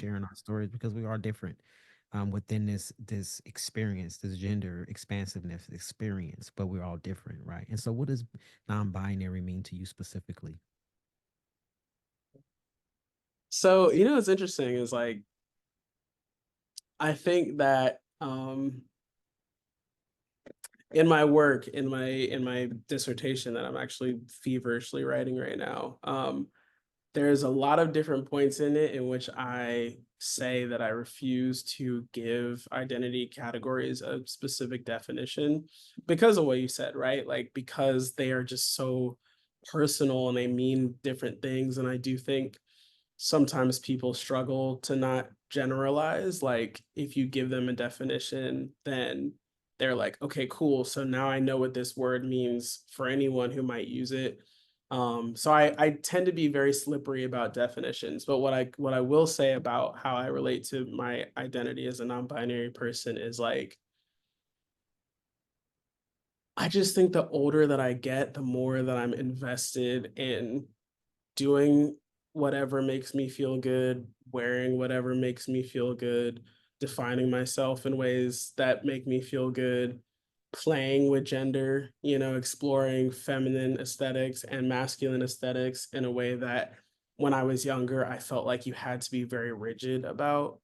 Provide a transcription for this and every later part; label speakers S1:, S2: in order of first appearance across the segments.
S1: sharing our stories because we are different within this experience, this gender expansiveness experience, but we're all different, right? And so, what does non-binary mean to you specifically?
S2: So, what's interesting is like I think that in my work, in my dissertation that I'm actually feverishly writing right now, there's a lot of different points in it in which I say that I refuse to give identity categories a specific definition because of what you said, right? Like because they are just so personal and they mean different things. And I do think sometimes people struggle to not generalize. Like if you give them a definition, then they're like, okay, cool. So now I know what this word means for anyone who might use it. So I tend to be very slippery about definitions, but what I will say about how I relate to my identity as a non-binary person is like I just think the older that I get, the more that I'm invested in doing whatever makes me feel good, wearing whatever makes me feel good, defining myself in ways that make me feel good, playing with gender, exploring feminine aesthetics and masculine aesthetics in a way that when I was younger, I felt like you had to be very rigid about.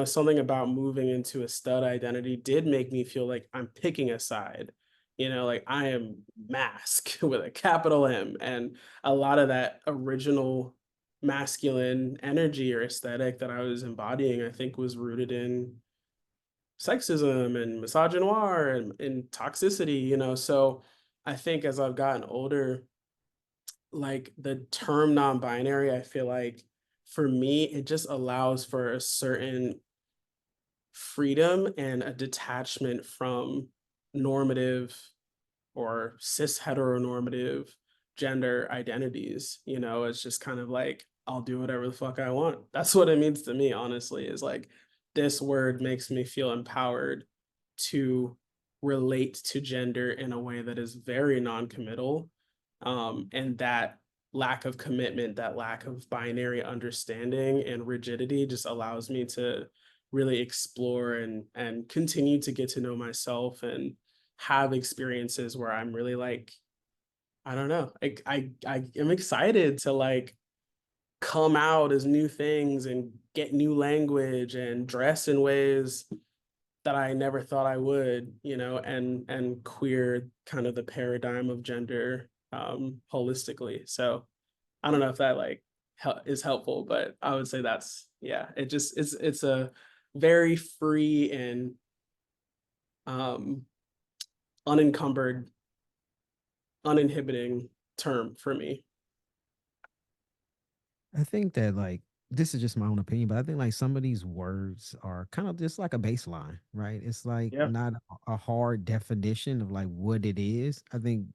S2: Something about moving into a stud identity did make me feel like I'm picking a side. Like I am mask with a capital M. And a lot of that original masculine energy or aesthetic that I was embodying, I think was rooted in sexism and misogynoir and toxicity, So I think as I've gotten older, like the term non-binary, I feel like for me, it just allows for a certain freedom and a detachment from normative or cis heteronormative gender identities. It's just kind of like, I'll do whatever the fuck I want. That's what it means to me, honestly, is like this word makes me feel empowered to relate to gender in a way that is very non-committal. And that lack of commitment, that lack of binary understanding and rigidity just allows me to really explore and continue to get to know myself and have experiences where I'm really like, I don't know, I am excited to like come out as new things and get new language and dress in ways that I never thought I would, and queer kind of the paradigm of gender holistically. So I don't know if that like is helpful, but I would say that's yeah, it's a very free and um unencumbered, uninhibiting term for me.
S1: I think that like this is just my own opinion, but I think like some of these words are kind of just like a baseline, right? It's like
S2: Yeah,
S1: not a hard definition of like what it is. I think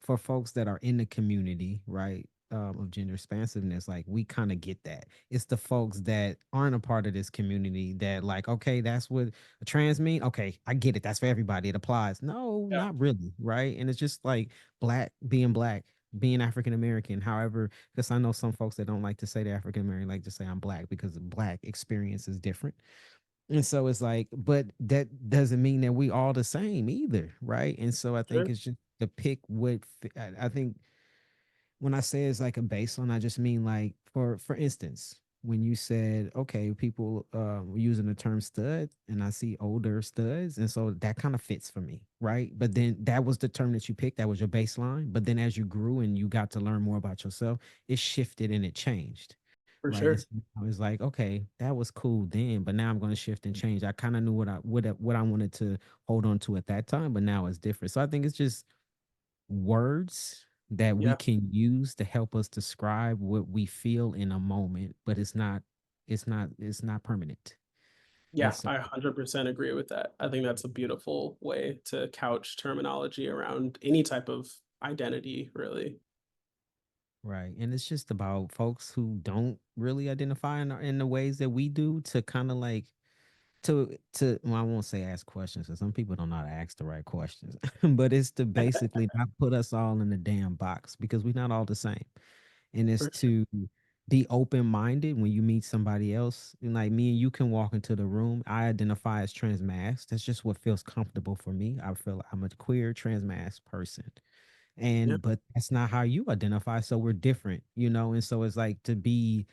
S1: for folks that are in the community, right, of gender expansiveness, like we kind of get that. It's the folks that aren't a part of this community that like, okay, that's what a trans mean. Okay, I get it. That's for everybody. It applies. No,
S2: yeah,
S1: not really, right? And it's just like black, being African American. However, because I know some folks that don't like to say they're African American, like to say I'm black because the black experience is different. And so it's like, but that doesn't mean that we all the same either, right? And so I think
S2: sure.
S1: it's just to pick what I think when I say it's like a baseline, I just mean like for instance, when you said okay, people were using the term stud, and I see older studs, and so that kind of fits for me, right? But then that was the term that you picked, that was your baseline. But then as you grew and you got to learn more about yourself, it shifted and it changed,
S2: For
S1: right? And
S2: sure.
S1: so I was like, okay, that was cool then, but now I'm going to shift and change. I kind of knew what I wanted to hold on to at that time, but now it's different. So I think it's just words that we
S2: Yeah.
S1: can use to help us describe what we feel in a moment, but it's not permanent. And
S2: Yeah,
S1: so
S2: I 100% agree with that. I think that's a beautiful way to couch terminology around any type of identity, really.
S1: right. And it's just about folks who don't really identify in the ways that we do to kind of like to well, I won't say ask questions because some people don't know how to ask the right questions. But it's to basically not put us all in the damn box because we're not all the same. And it's
S2: For sure.
S1: to be open-minded when you meet somebody else. And like me and you can walk into the room. I identify as transmasc. That's just what feels comfortable for me. I feel like I'm a queer transmasc person.
S2: Yeah,
S1: And but that's not how you identify. So we're different, you know? And so it's like to be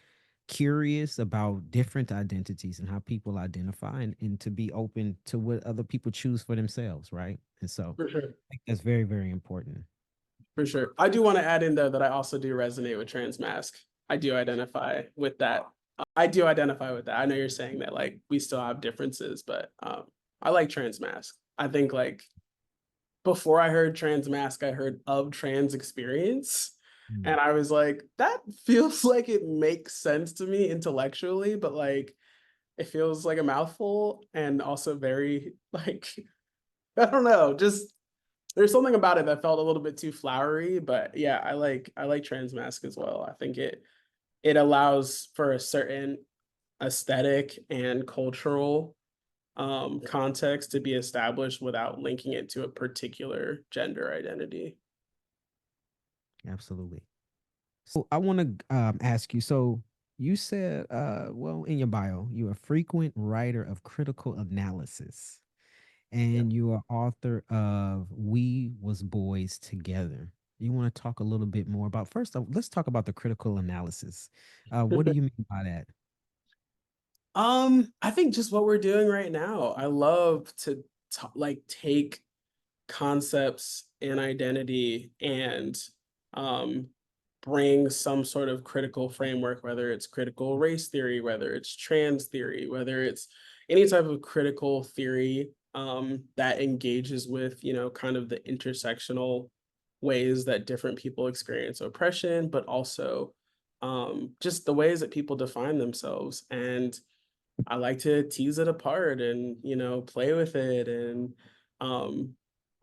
S1: curious about different identities and how people identify, and to be open to what other people choose for themselves, right? And so
S2: for sure.
S1: I think that's very, very important.
S2: For sure. I do want to add in though that I also do resonate with Transmasc. I do identify with that. I do identify with that. I know you're saying that like we still have differences, but I like Transmasc. I think like before I heard Transmasc, I heard of trans experience.
S1: Mm,
S2: And I was like, that feels like it makes sense to me intellectually, but like it feels like a mouthful and also very like, I don't know, just there's something about it that felt a little bit too flowery, but yeah, I like Transmasc as well. I think it allows for a certain aesthetic and cultural context to be established without linking it to a particular gender identity.
S1: absolutely. So I want to ask you. So you said, well, in your bio, you're a frequent writer of critical analysis,
S2: Yeah.
S1: and you are author of We Was Boys Together. You want to talk a little bit more about, first off, let's talk about the critical analysis. What do you mean by that?
S2: I think just what we're doing right now. I love to like take concepts and identity and um, bring some sort of critical framework, whether it's critical race theory, whether it's trans theory, whether it's any type of critical theory that engages with, you know, kind of the intersectional ways that different people experience oppression, but also just the ways that people define themselves. And I like to tease it apart and, you know, play with it. And um,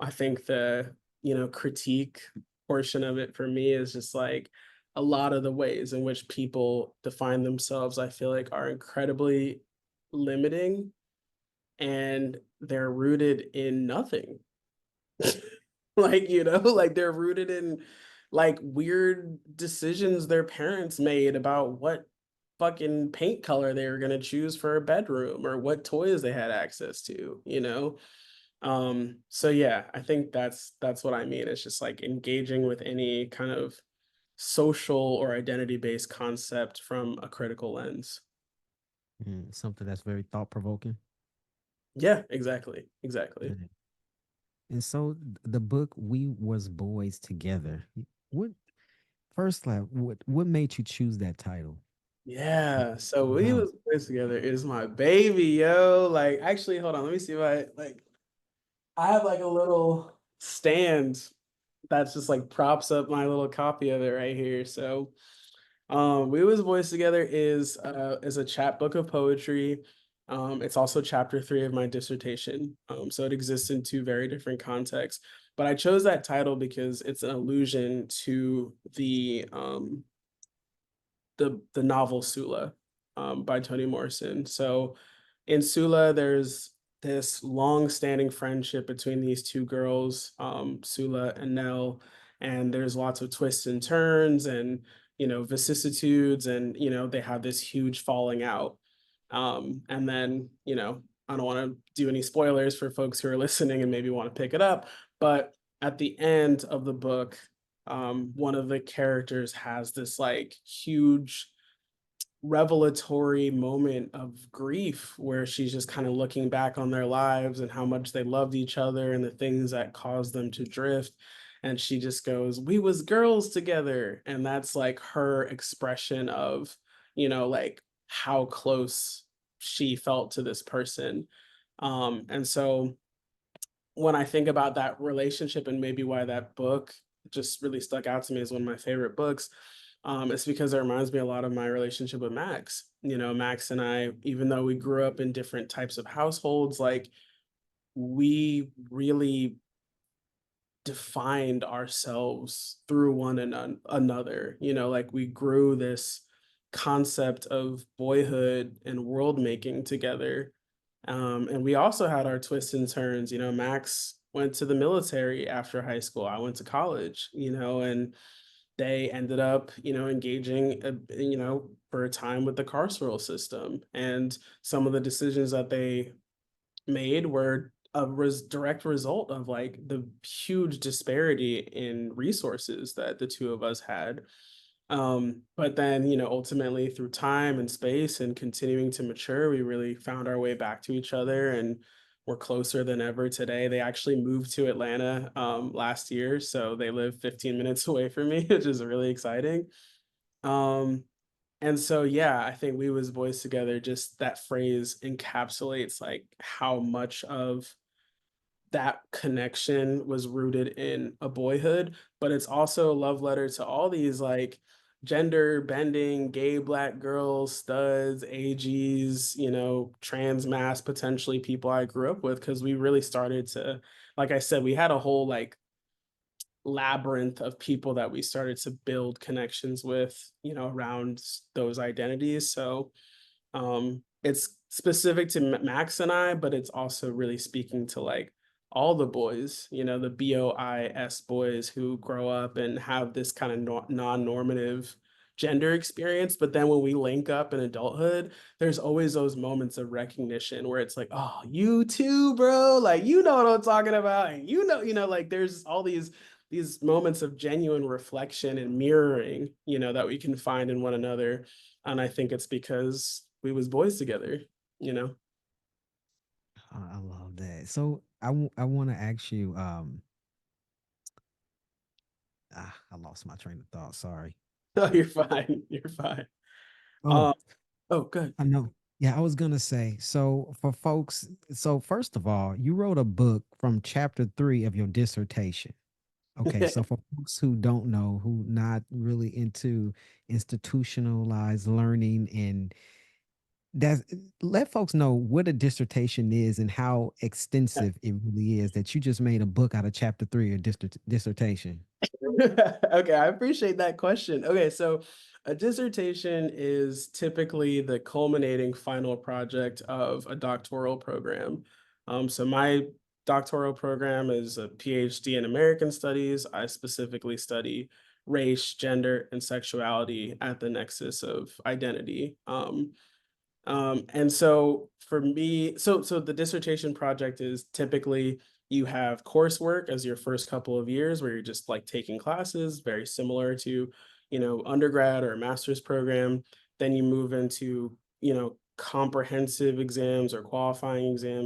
S2: I think the, you know, critique portion of it for me is just like a lot of the ways in which people define themselves, I feel like are incredibly limiting and they're rooted in nothing. Like, you know, like they're rooted in like weird decisions their parents made about what fucking paint color they were going to choose for a bedroom or what toys they had access to, you know. So yeah, I think that's what I mean. It's just like engaging with any kind of social or identity based concept from a critical lens.
S1: Something that's very thought provoking.
S2: Yeah, exactly, exactly.
S1: And so the book We Was Boys Together. What first like what made you choose that title?
S2: Yeah, so We
S1: How?
S2: Was Bois Together is my baby, yo. Like, actually, hold on, let me see if I like. I have like a little stand that's just like props up my little copy of it right here. So, We Was Boys Together is a chapbook of poetry. It's also chapter 3 of my dissertation. So it exists in two very different contexts. But I chose that title because it's an allusion to the novel Sula by Toni Morrison. So in Sula, there's this long-standing friendship between these two girls, Sula and Nell, and there's lots of twists and turns and you know vicissitudes, and you know they have this huge falling out. And then you know I don't want to do any spoilers for folks who are listening and maybe want to pick it up, but at the end of the book, one of the characters has this like huge revelatory moment of grief where she's just kind of looking back on their lives and how much they loved each other and the things that caused them to drift. And she just goes, "We was girls together." And that's like her expression of, you know, like how close she felt to this person. And so when I think about that relationship and maybe why that book just really stuck out to me as one of my favorite books, it's because it reminds me a lot of my relationship with Max. You know, Max and I, even though we grew up in different types of households, like we really defined ourselves through another. You know, like we grew this concept of boyhood and world making together. And we also had our twists and turns. You know, Max went to the military after high school. I went to college, you know, and they ended up, engaging, for a time with the carceral system. And some of the decisions that they made were a direct result of like the huge disparity in resources that the two of us had. But then, ultimately through time and space and continuing to mature, we really found our way back to each other and we're closer than ever today. They actually moved to Atlanta last year, so they live 15 minutes away from me, which is really exciting. Um, and so, yeah, I think We Was Boys Together, just that phrase encapsulates like how much of that connection was rooted in a boyhood, but it's also a love letter to all these like gender bending, gay black girls, studs, AGs, transmass potentially people I grew up with because we really started to, like I said, we had a whole like labyrinth of people that we started to build connections with, around those identities. So it's specific to Max and I, but it's also really speaking to like all the boys, the BOIS boys who grow up and have this kind of non-normative gender experience. But then when we link up in adulthood, there's always those moments of recognition where it's like, oh, you too, bro. Like, you know what I'm talking about. And like there's all these moments of genuine reflection and mirroring, that we can find in one another. And I think it's because we was boys together, you know?
S1: I love that. So I want to ask you. I lost my train of thought. Sorry.
S2: Oh, you're fine. You're fine.
S1: Oh,
S2: Um, oh, good.
S1: I know. Yeah, I was gonna say. So for folks, so first of all, you wrote a book from chapter 3 of your dissertation. Okay, so for folks who don't know, who not really into institutionalized learning and that's let folks know what a dissertation is and how extensive it really is that you just made a book out of chapter 3 of dissertation.
S2: Okay, I appreciate that question. Okay, so a dissertation is typically the culminating final project of a doctoral program. So my doctoral program is a PhD in American Studies. I specifically study race, gender, and sexuality at the nexus of identity. And so for me, so the dissertation project is typically you have coursework as your first couple of years where you're just like taking classes, very similar to, undergrad or a master's program. Then you move into, comprehensive exams or qualifying exams